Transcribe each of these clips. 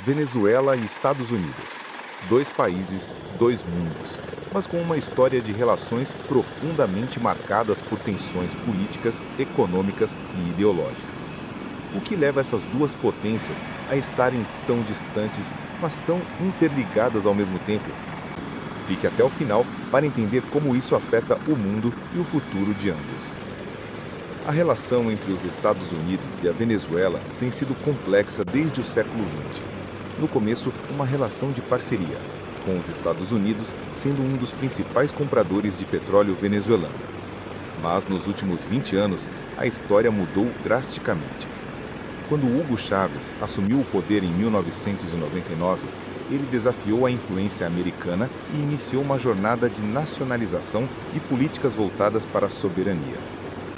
Venezuela e Estados Unidos. Dois países, dois mundos, mas com uma história de relações profundamente marcadas por tensões políticas, econômicas e ideológicas. O que leva essas duas potências a estarem tão distantes, mas tão interligadas ao mesmo tempo? Fique até o final para entender como isso afeta o mundo e o futuro de ambos. A relação entre os Estados Unidos e a Venezuela tem sido complexa desde o século XX. No começo, uma relação de parceria, com os Estados Unidos sendo um dos principais compradores de petróleo venezuelano. Mas nos últimos 20 anos, a história mudou drasticamente. Quando Hugo Chávez assumiu o poder em 1999, ele desafiou a influência americana e iniciou uma jornada de nacionalização e políticas voltadas para a soberania.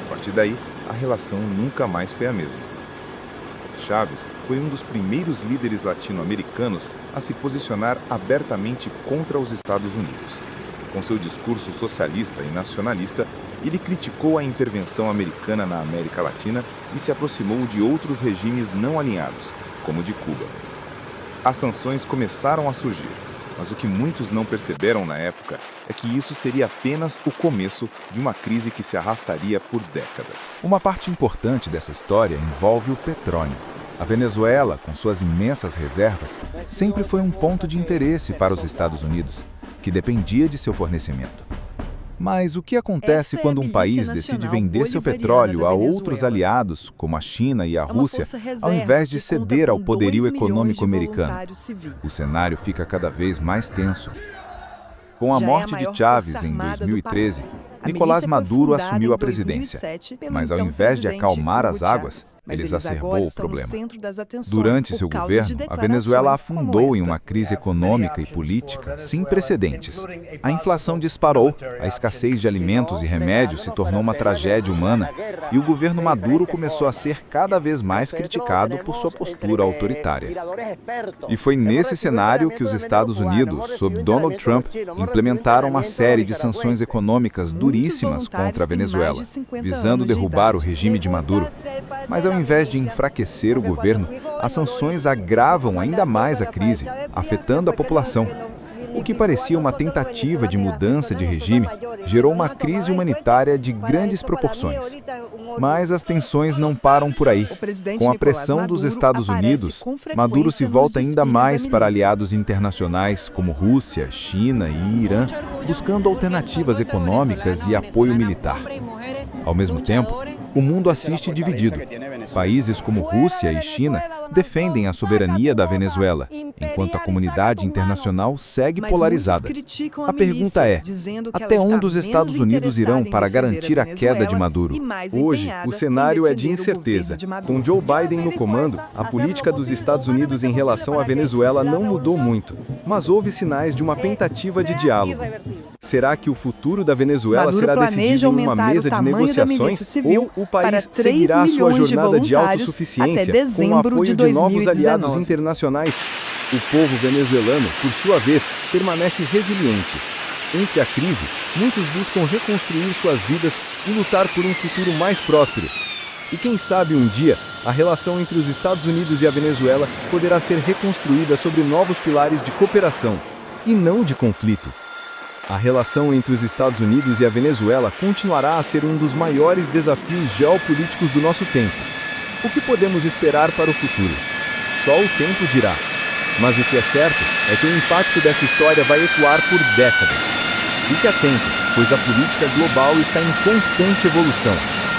A partir daí, a relação nunca mais foi a mesma. Chávez foi um dos primeiros líderes latino-americanos a se posicionar abertamente contra os Estados Unidos. Com seu discurso socialista e nacionalista, ele criticou a intervenção americana na América Latina e se aproximou de outros regimes não alinhados, como o de Cuba. As sanções começaram a surgir, mas o que muitos não perceberam na época é que isso seria apenas o começo de uma crise que se arrastaria por décadas. Uma parte importante dessa história envolve o petróleo. A Venezuela, com suas imensas reservas, sempre foi um ponto de interesse para os Estados Unidos, que dependia de seu fornecimento. Mas o que acontece quando um país decide vender seu petróleo a outros aliados, como a China e a Rússia, ao invés de ceder ao poderio econômico americano? O cenário fica cada vez mais tenso. Com a morte de Chávez em 2013, Nicolás Maduro assumiu a presidência, mas ao invés de acalmar as águas, ele exacerbou o problema. Durante seu governo, a Venezuela afundou em uma crise econômica e política sem precedentes. A inflação disparou, a escassez de alimentos e remédios se tornou uma tragédia humana e o governo Maduro começou a ser cada vez mais criticado por sua postura autoritária. E foi nesse cenário que os Estados Unidos, sob Donald Trump, implementaram uma série de sanções econômicas duríssimas contra a Venezuela, visando derrubar o regime de Maduro. Mas ao invés de enfraquecer o governo, as sanções agravam ainda mais a crise, afetando a população. O que parecia uma tentativa de mudança de regime gerou uma crise humanitária de grandes proporções. Mas as tensões não param por aí. Com a pressão dos Estados Unidos, Maduro se volta ainda mais para aliados internacionais como Rússia, China e Irã, buscando alternativas econômicas e apoio militar. Ao mesmo tempo, o mundo assiste dividido. Países como Rússia e China defendem a soberania da Venezuela, enquanto a comunidade internacional segue polarizada. A pergunta é, até onde os Estados Unidos irão para garantir a queda de Maduro? Hoje, o cenário é de incerteza. Com Joe Biden no comando, a política dos Estados Unidos em relação à Venezuela não mudou muito, mas houve sinais de uma tentativa de diálogo. Será que o futuro da Venezuela será decidido em uma mesa de negociações ou o país seguirá a sua jornada de autossuficiência com o apoio de novos aliados internacionais? O povo venezuelano, por sua vez, permanece resiliente. Entre a crise, muitos buscam reconstruir suas vidas e lutar por um futuro mais próspero. E quem sabe um dia, a relação entre os Estados Unidos e a Venezuela poderá ser reconstruída sobre novos pilares de cooperação, e não de conflito. A relação entre os Estados Unidos e a Venezuela continuará a ser um dos maiores desafios geopolíticos do nosso tempo. O que podemos esperar para o futuro? Só o tempo dirá. Mas o que é certo é que o impacto dessa história vai ecoar por décadas. Fique atento, pois a política global está em constante evolução.